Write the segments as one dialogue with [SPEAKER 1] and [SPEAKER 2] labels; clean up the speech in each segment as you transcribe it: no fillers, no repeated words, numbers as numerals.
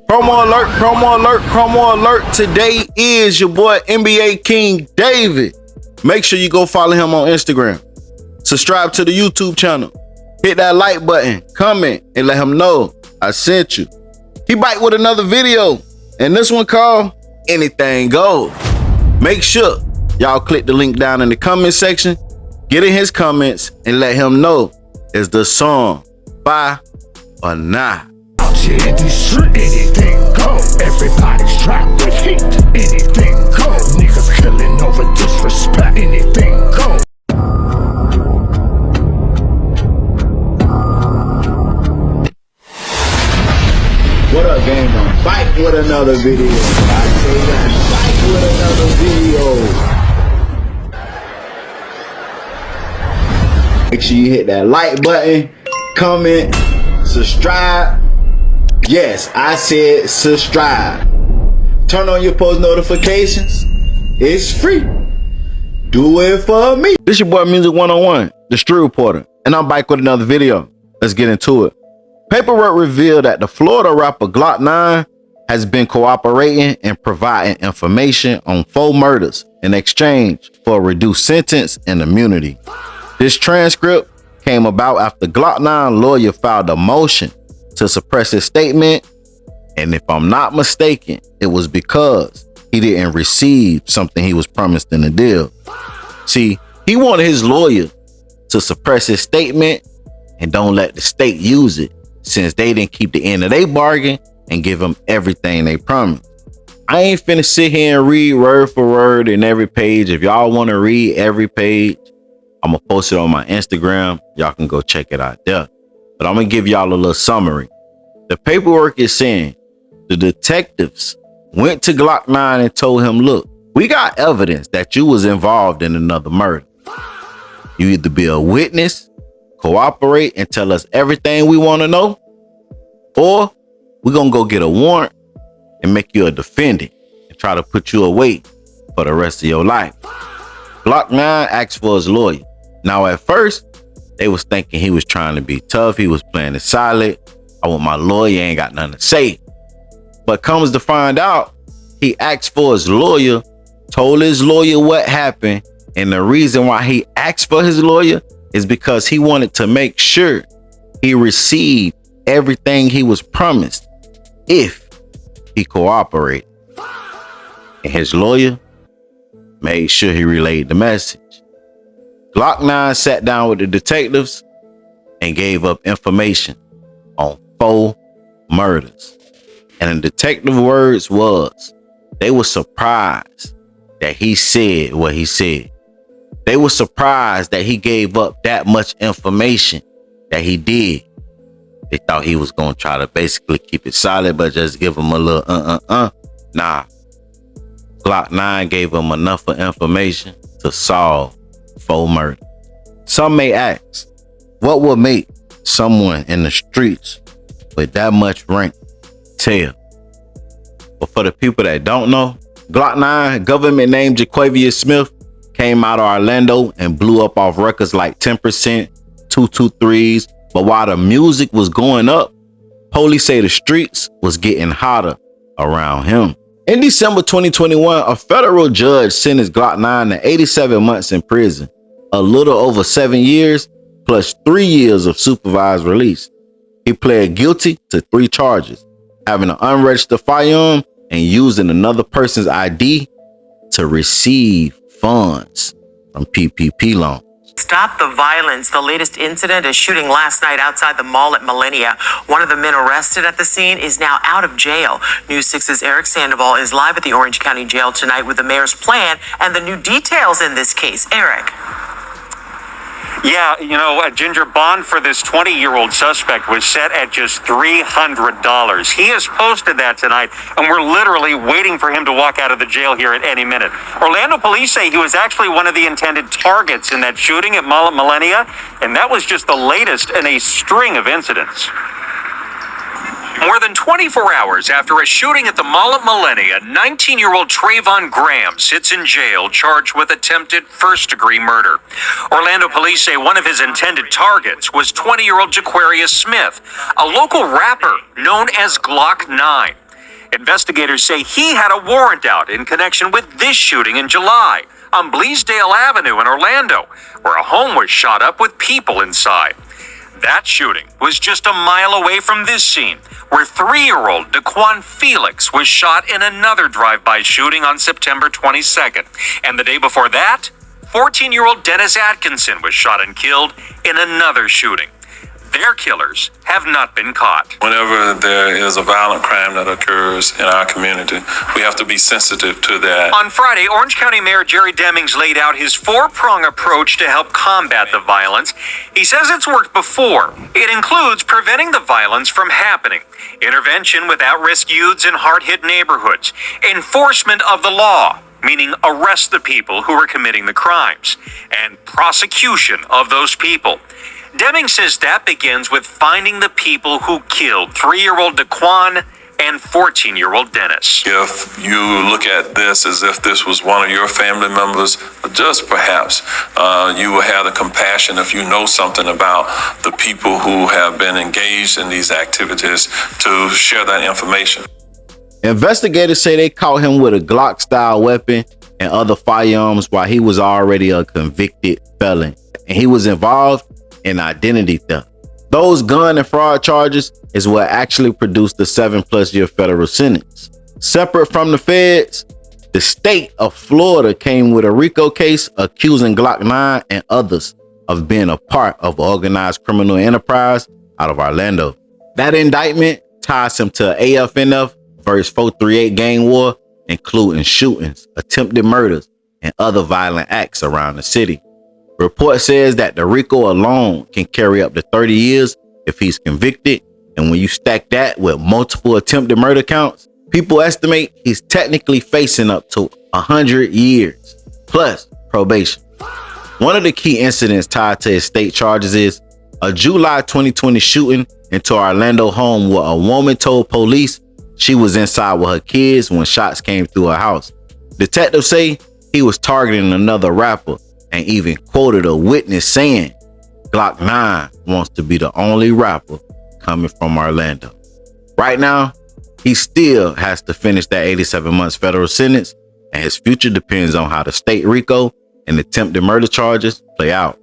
[SPEAKER 1] Promo alert, promo alert, promo alert. Today is your boy NBA King David. Make sure you go follow him on Instagram. Subscribe to the YouTube channel. Hit that like button, comment, and let him know I sent you. He back with another video, and this one called Anything Goes. Make sure y'all click the link down in the comment section, get in his comments, and let him know is the song fire or not.
[SPEAKER 2] In the street, anything go. Everybody's trapped with heat. Anything go. Niggas killing over disrespect. Anything go.
[SPEAKER 1] What up, gang? I'm back with another video. I say that, back with another video. Make sure you hit that like button, comment, subscribe. Yes, I said subscribe. Turn on your post notifications. It's free. Do it for me. This your boy Music 101, the Street Reporter, and I'm back with another video. Let's get into it. Paperwork revealed that the Florida rapper Glock 9 has been cooperating and providing information on 4 murders in exchange for a reduced sentence and immunity. This transcript came about after Glock 9 lawyer filed a motion to suppress his statement, and if I'm not mistaken, it was because he didn't receive something he was promised in the deal. See, he wanted his lawyer to suppress his statement and don't let the state use it, since they didn't keep the end of their bargain and give him everything they promised. I ain't finna sit here and read word for word in every page. If y'all want to read every page, I'm gonna post it on my Instagram. Y'all can go check it out there. But I'm gonna give y'all a little summary. The paperwork is saying the detectives went to Glock 9 and told him, look, we got evidence that you was involved in another murder. You either be a witness, cooperate, and tell us everything we want to know, or we're gonna go get a warrant and make you a defendant and try to put you away for the rest of your life. Glock 9 asked for his lawyer. Now, at first, they was thinking he was trying to be tough. He was playing it solid. I want my lawyer, ain't got nothing to say. But comes to find out, he asked for his lawyer, told his lawyer what happened. And the reason why he asked for his lawyer is because he wanted to make sure he received everything he was promised if he cooperated. And his lawyer made sure he relayed the message. Glock 9 sat down with the detectives and gave up information on 4 murders. And the detective words was, they were surprised that he said what he said. They were surprised that he gave up that much information that he did. They thought he was going to try to basically keep it solid, but just give him a little Nah. Glock 9 gave him enough of information to solve 4 murders. Some may ask, what would make someone in the streets with that much rank tell? But for the people that don't know, Glock 9, government name Jaquavius Smith, came out of Orlando and blew up off records like 10%, 223s. But while the music was going up, police say the streets was getting hotter around him. In December 2021, a federal judge sentenced Glock 9 to 87 months in prison, a little over 7 years, plus 3 years of supervised release. He pled guilty to 3 charges, having an unregistered firearm and using another person's ID to receive funds from PPP loans.
[SPEAKER 3] Stop the violence. The latest incident, a shooting last night outside the mall at Millennia. One of the men arrested at the scene is now out of jail. News 6's Eric Sandoval is live at the Orange County Jail tonight with the mayor's plan and the new details in this case. Eric.
[SPEAKER 4] Yeah, you know, a Ginger, bond for this 20-year-old suspect was set at just $300. He has posted that tonight, and we're literally waiting for him to walk out of the jail here at any minute. Orlando police say he was actually one of the intended targets in that shooting at Mall at Millennia, and that was just the latest in a string of incidents.
[SPEAKER 5] More than 24 hours after a shooting at the Mall at Millennia, 19-year-old Trayvon Graham sits in jail charged with attempted first-degree murder. Orlando police say one of his intended targets was 20-year-old Jaquavius Smith, a local rapper known as Glock 9. Investigators say he had a warrant out in connection with this shooting in July on Bleasdale Avenue in Orlando, where a home was shot up with people inside. That shooting was just a mile away from this scene, where 3-year-old Daquan Felix was shot in another drive-by shooting on September 22nd. And the day before that, 14-year-old Dennis Atkinson was shot and killed in another shooting. Their killers have not been caught.
[SPEAKER 6] Whenever there is a violent crime that occurs in our community, we have to be sensitive to that.
[SPEAKER 5] On Friday, Orange County Mayor Jerry Demings laid out his 4-prong approach to help combat the violence. He says it's worked before. It includes preventing the violence from happening, intervention with at-risk youths in hard-hit neighborhoods, enforcement of the law, meaning arrest the people who are committing the crimes, and prosecution of those people. Deming says that begins with finding the people who killed 3-year-old Daquan and 14-year-old Dennis.
[SPEAKER 6] If you look at this as if this was one of your family members, just perhaps you will have the compassion if you know something about the people who have been engaged in these activities to share that information.
[SPEAKER 1] Investigators say they caught him with a Glock style weapon and other firearms while he was already a convicted felon, and he was involved in identity theft. Those gun and fraud charges is what actually produced the 7+ year federal sentence. Separate from the feds, the state of Florida came with a RICO case accusing Glock 9 and others of being a part of organized criminal enterprise out of Orlando. That indictment ties him to AFNF vs. 438 gang war, including shootings, attempted murders, and other violent acts around the city. Report says that the RICO alone can carry up to 30 years if he's convicted, and when you stack that with multiple attempted murder counts, people estimate he's technically facing up to 100 years plus probation. One of the key incidents tied to his state charges is a July 2020 shooting into our Orlando home where a woman told police she was inside with her kids when shots came through her house. Detectives say he was targeting another rapper and even quoted a witness saying Glock 9 wants to be the only rapper coming from Orlando. Right now, he still has to finish that 87 months federal sentence, and his future depends on how the state RICO and attempted murder charges play out.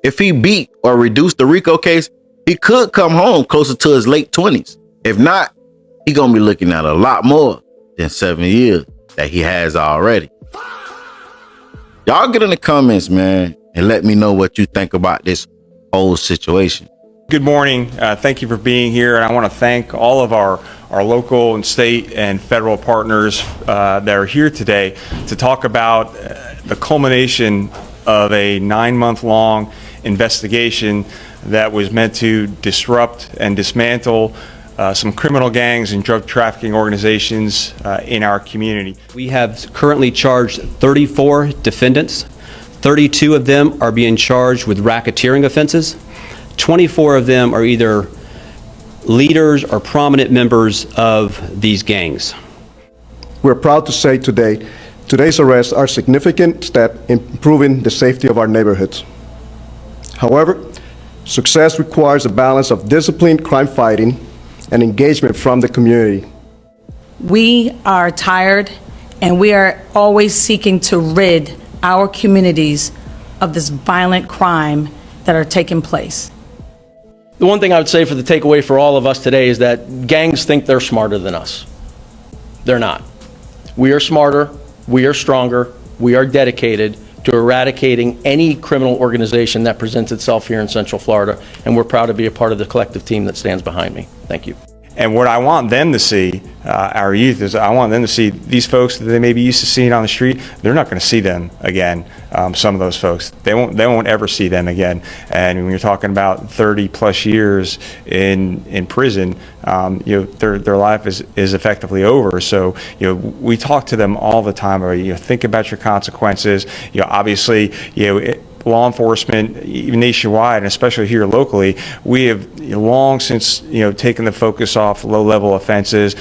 [SPEAKER 1] If he beat or reduced the RICO case, he could come home closer to his late 20s. If not, he gonna be looking at a lot more than 7 years that he has already. Y'all get in the comments, man, and let me know what you think about this whole situation.
[SPEAKER 7] Good morning. Thank you for being here. And I want to thank all of our local and state and federal partners that are here today to talk about the culmination of a 9-month-long investigation that was meant to disrupt and dismantle some criminal gangs and drug trafficking organizations in our community.
[SPEAKER 8] We have currently charged 34 defendants. 32 of them are being charged with racketeering offenses. 24 of them are either leaders or prominent members of these gangs.
[SPEAKER 9] We're proud to say today's arrests are a significant step in improving the safety of our neighborhoods. However, success requires a balance of disciplined crime fighting and engagement from the community.
[SPEAKER 10] We are tired, and we are always seeking to rid our communities of this violent crime that are taking place.
[SPEAKER 11] The one thing I would say for the takeaway for all of us today is that gangs think they're smarter than us. They're not. We are smarter, we are stronger, we are dedicated to eradicating any criminal organization that presents itself here in Central Florida, and we're proud to be a part of the collective team that stands behind me. Thank you.
[SPEAKER 7] And what I want them to see, our youth, is I want them to see these folks that they may be used to seeing on the street. They're not going to see them again. Some of those folks, they won't ever see them again. And when you're talking about 30+ years in prison, their life is effectively over. So we talk to them all the time. Or think about your consequences. Obviously, law enforcement, even nationwide, and especially here locally, we have long since taken the focus off low-level offenses,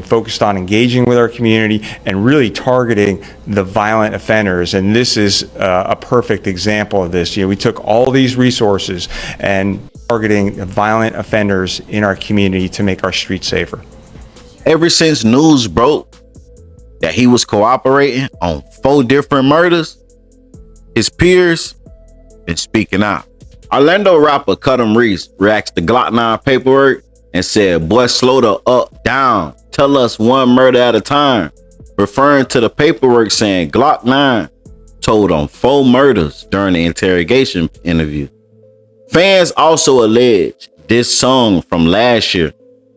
[SPEAKER 7] focused on engaging with our community and really targeting the violent offenders. And this is a perfect example of this. We took all these resources and targeting violent offenders in our community to make our streets safer.
[SPEAKER 1] Ever since news broke that he was cooperating on 4 different murders, his peers been speaking out. Orlando rapper Cudham Reese reacts to Glock 9 paperwork and said, "Boy, slow the up down. Tell us one murder at a time," referring to the paperwork saying Glock 9 told on 4 murders during the interrogation interview. Fans also allege this song from last year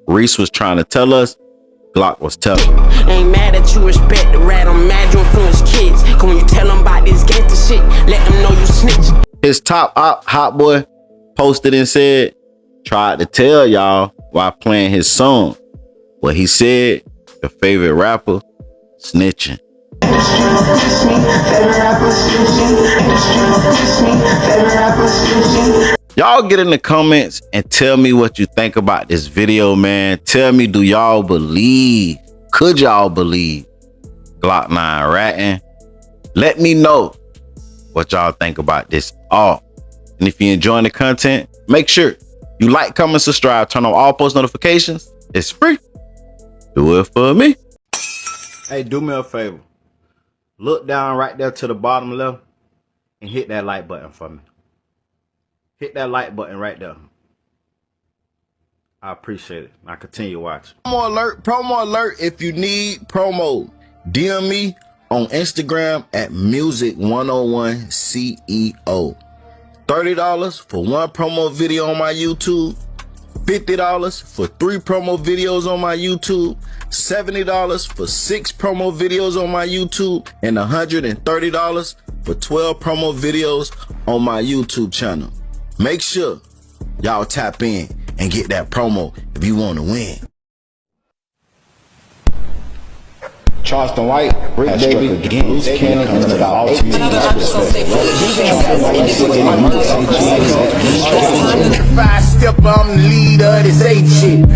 [SPEAKER 1] Reese was trying to tell us, Glock was telling.
[SPEAKER 12] Ain't mad at you, respect the rat, I'm mad you influence kids. Cause when you tell them about this gangster shit, let them know you snitch.
[SPEAKER 1] His top op, Hot Boy, posted and said, tried to tell y'all while playing his song. What he said, your favorite rapper, snitching. Y'all get in the comments and tell me what you think about this video, man. Tell me, do y'all believe, could y'all believe Glock 9 ratting? Let me know what y'all think about this all. And if you're enjoying the content, make sure you like, comment, subscribe, turn on all post notifications. It's free. Do it for me. Hey, do me a favor. Look down right there to the bottom left and hit that like button for me. Hit that like button right there. I appreciate it. Now continue watching. Promo alert if you need promo. DM me on Instagram at music101CEO. $30 for 1 promo video on my YouTube. $50 for 3 promo videos on my YouTube. $70 for 6 promo videos on my YouTube. And $130 for 12 promo videos on my YouTube channel. Make sure y'all tap in and get that promo if you want to win. Charleston White, Brick Baby, Games, Cannon, and the ultimate disrespect. 5 step, I'm the leader of this 8 shit.